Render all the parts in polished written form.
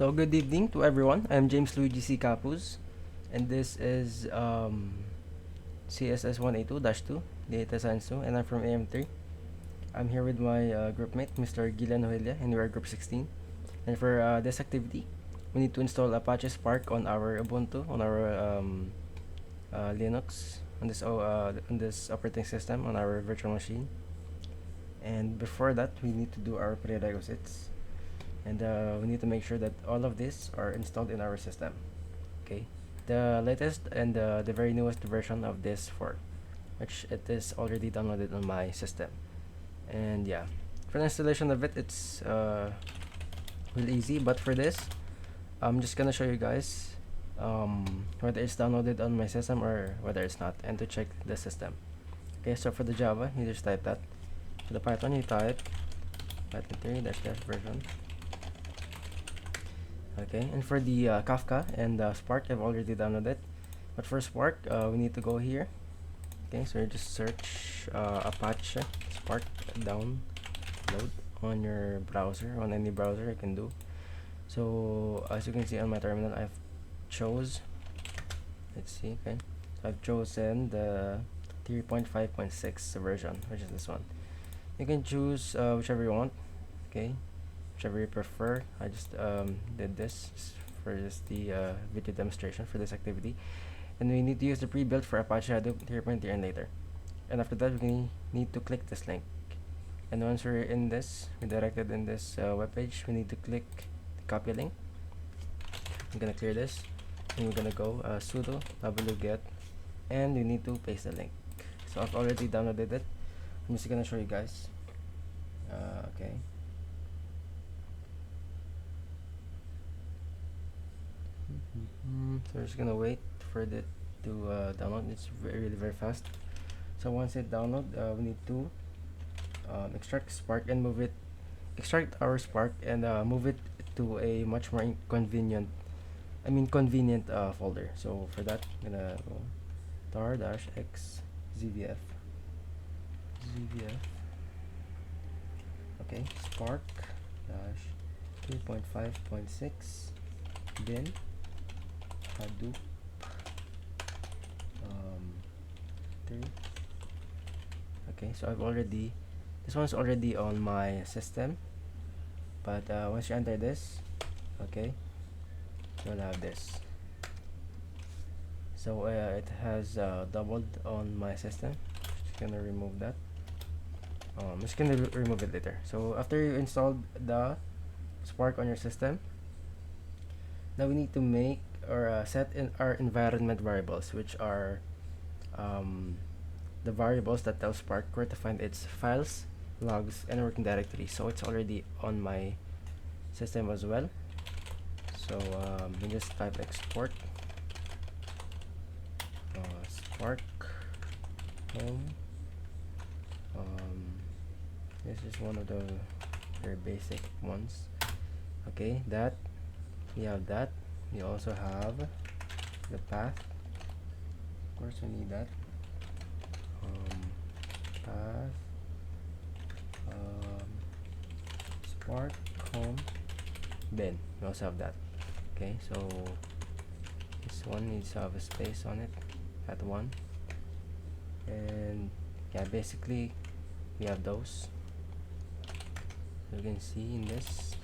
So good evening to everyone. I'm James Luigi C. Capuz, and this is CSS 182-2, Data Science 2, and I'm from AM3. I'm here with my group mate, Mr. Gilan Hoylia, and we are group 16. And for this activity, we need to install Apache Spark on our Ubuntu, on our Linux, on this operating system, on our virtual machine. And before that, we need to do our prerequisites, and we need to make sure that all of these are installed in our system. Okay, the latest and the very newest version of this fork, which it is already downloaded on my system. And yeah, for the installation of it, it's really easy. But for this, I'm just gonna show you guys whether it's downloaded on my system or whether it's not, and to check the system. Okay, so for the Java, you just type that. For the Python, you type Python 3 dash dash version. Okay, and for the Kafka and Spark, I've already downloaded. But for Spark, we need to go here. Okay, so you just search Apache Spark download on your browser, on any browser you can do. So as you can see on my terminal, I've chose. Let's see. Okay, so I've chosen the 3.5.6 version, which is this one. You can choose whichever you want. Okay, whichever you prefer. I just did this for just the video demonstration for this activity. And we need to use the pre-built for Apache Hadoop 3.3 and later. And after that, we need to click this link. And once we're in this, redirected in this web page, we need to click the copy link. I'm gonna clear this, and we're gonna go sudo wget, and we need to paste the link. So I've already downloaded it. I'm just gonna show you guys. Okay. So we're just gonna wait for it to download. It's really very fast. So once it download, we need to extract Spark and move it. Extract our Spark and move it to a much more convenient folder. So for that, I'm gonna go tar-x zvf. Okay, Spark dash 3.5.6 bin Hadoop 3. Okay, so this one's already on my system, but once you enter this, okay, you'll have this. So it has doubled on my system. Just gonna remove that. I'm just gonna remove it later. So after you installed the Spark on your system, now we need to make or set in our environment variables, which are the variables that tell Spark where to find its files, logs, and working directory. So it's already on my system as well. So you just type export Spark home. This is one of the very basic ones. Okay, that we have that. We also have the path. Of course, we need that. Path Spark home bin. We also have that. Okay, so this one needs to have a space on it. That one. And yeah, basically we have those. You can see in this.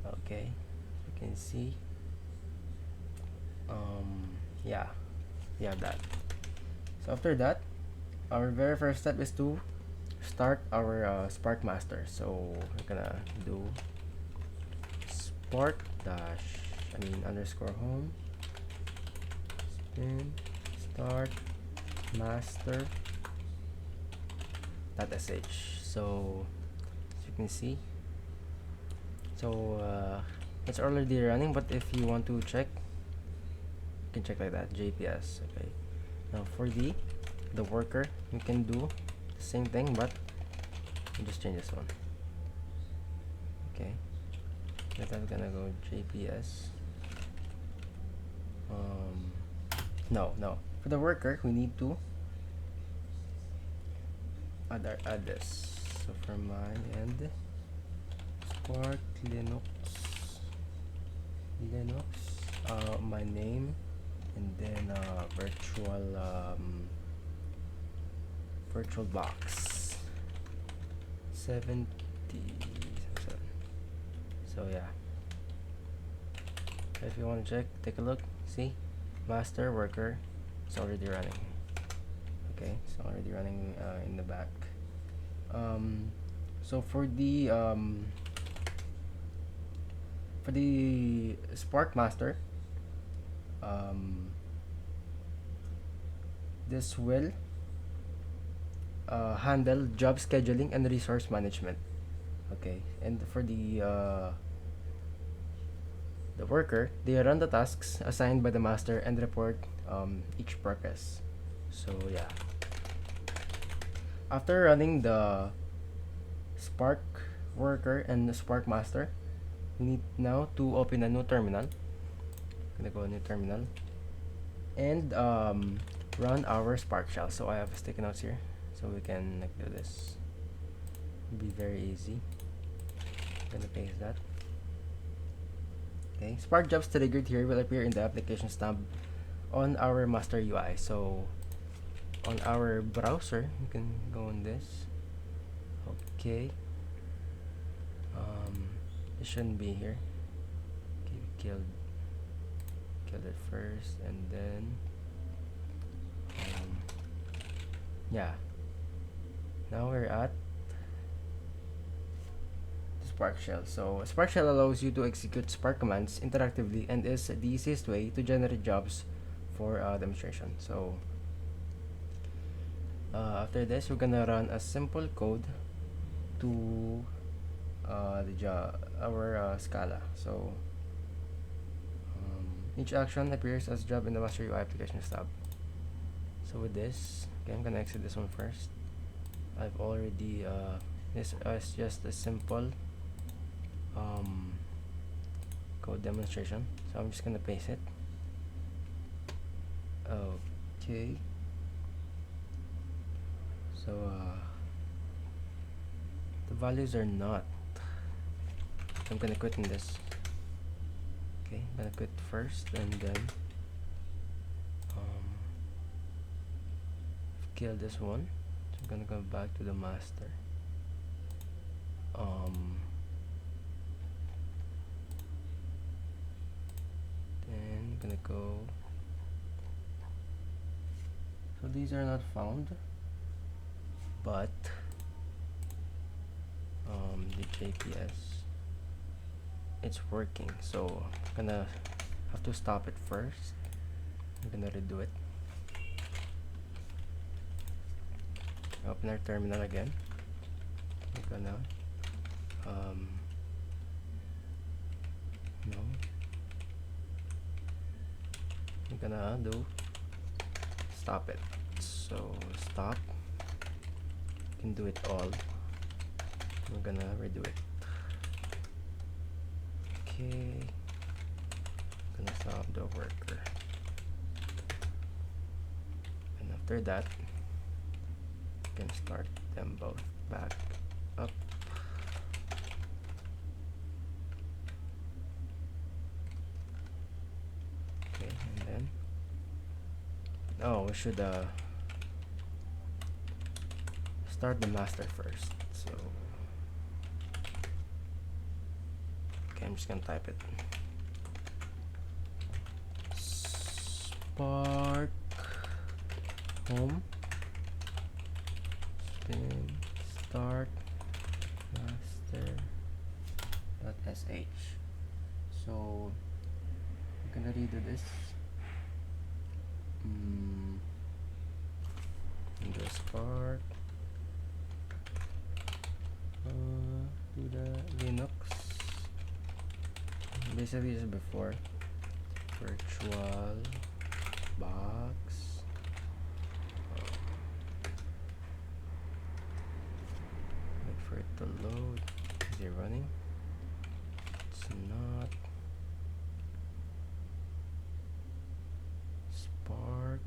Okay, you can see. Yeah, we have that. So after that, our very first step is to start our Spark master. So we're gonna do Spark dash underscore home spin start master .sh. So as you can see, so it's already running, but if you want to check, you can check like that, JPS. Okay, now for the worker, you can do the same thing, but you just change this one. Okay, then I'm gonna go JPS. No, for the worker we need to add this. So from my end, Spark Linux Linux, my name, and then virtual box 70. So yeah, if you want to check, take a look. See, master worker, it's already running. Okay, it's already running in the back. So for the Spark Master, um, this will handle job scheduling and resource management. Okay, and for the worker, they run the tasks assigned by the master and report each progress. So yeah, after running the Spark worker and the Spark master, we need now to open a new terminal. Gonna go new terminal and run our Spark shell. So I have sticky notes here, so we can like do this. It'll be very easy. Gonna paste that. Okay, Spark jobs triggered here will appear in the applications tab on our master UI. So on our browser, you can go on this. Okay. It shouldn't be here. Okay, we killed it first, and then yeah. Now we're at the Spark Shell. So Spark Shell allows you to execute Spark commands interactively and is the easiest way to generate jobs for demonstration. So after this, we're gonna run a simple code to our Scala. So each action appears as job in the master UI applications tab. So with this, okay, I'm gonna exit this one first. I've already this is just a simple code demonstration, so I'm just gonna paste it. Okay, so the values are not. I'm gonna quit in this. Okay, I'm gonna quit first and then kill this one. So I'm gonna go back to the master. Then I'm gonna go. So these are not found, but the JPS, it's working. So I'm gonna have to stop it first. I'm gonna redo it. Open our terminal again. We're gonna no, we're gonna do stop it. So stop, you can do it all. We're gonna redo it. Okay, gonna stop the worker, and after that you can start them both back up. Okay, and then we should start the master first. So okay, I'm just gonna type it. Spark home spin start master.sh. So I'm gonna redo this. Windows Spark to the Linux. Basically, just before virtual box. Wait for it to load. Is it running? It's not. Spark.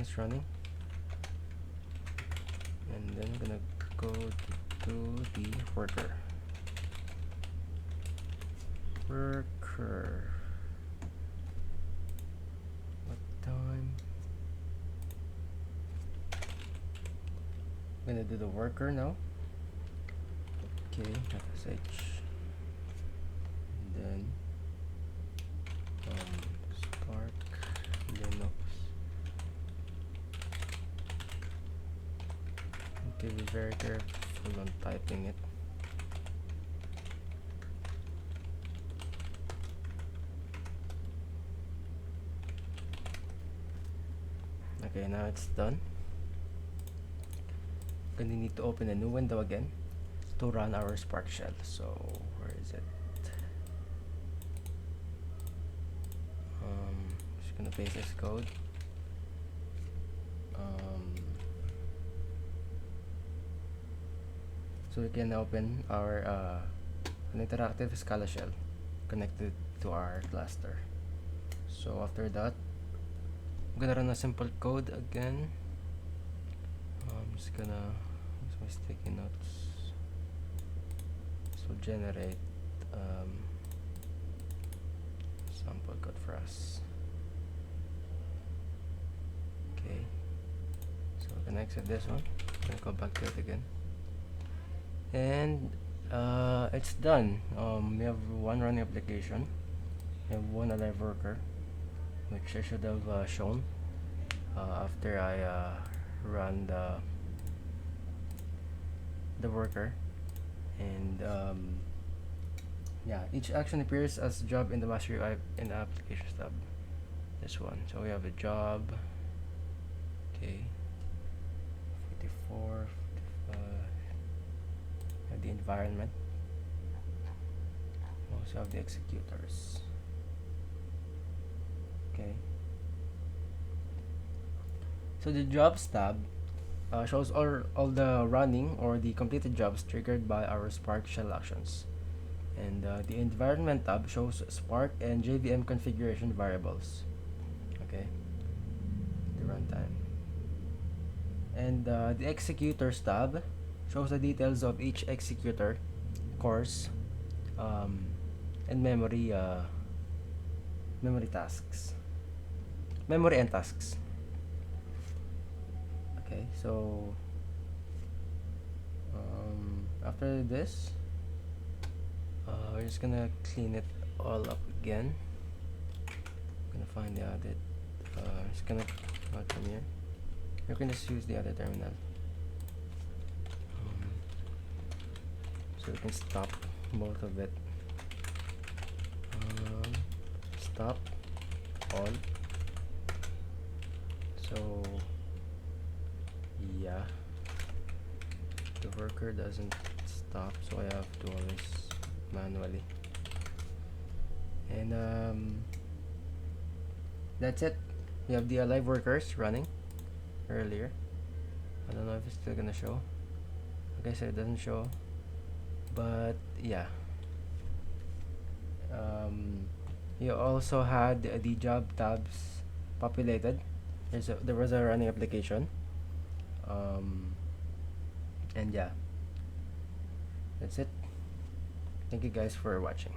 it's running. And then I'm gonna go to the worker. What time? I'm gonna do the worker now. Okay, FSH. And then Spark Linux. Okay, be very careful on typing it. Okay, now it's done. Gonna need to open a new window again to run our Spark shell. So where is it? Just gonna paste this code. So we can open our an interactive Scala shell connected to our cluster. So after that, I'm gonna run a simple code again. I'm just gonna use my sticky notes. This will generate sample code for us. Okay, so we're gonna exit this one. I'm gonna go back to it again, and it's done. We have one running application. We have one alive worker, which I should have shown after I run the worker. And yeah, each action appears as job in the master UI in the applications tab. This one. So we have a job. Okay. 44, 45. We have the environment. We also have the executors. Okay. So the jobs tab shows all the running or the completed jobs triggered by our Spark shell actions. And the environment tab shows Spark and JVM configuration variables. Okay, the runtime. And the executors tab shows the details of each executor, cores, and memory tasks, memory and tasks. Okay, so after this, we're just gonna clean it all up again. Gonna find the audit. Just gonna go from here. You can just use the other terminal. So we can stop both of it. Stop all. So yeah, the worker doesn't stop, so I have to always manually. And that's it. We have the alive workers running earlier. I don't know if it's still gonna show. Like I said, it doesn't show, but yeah. You also had the job tabs populated. There was a running application. And yeah, that's it. Thank you guys for watching.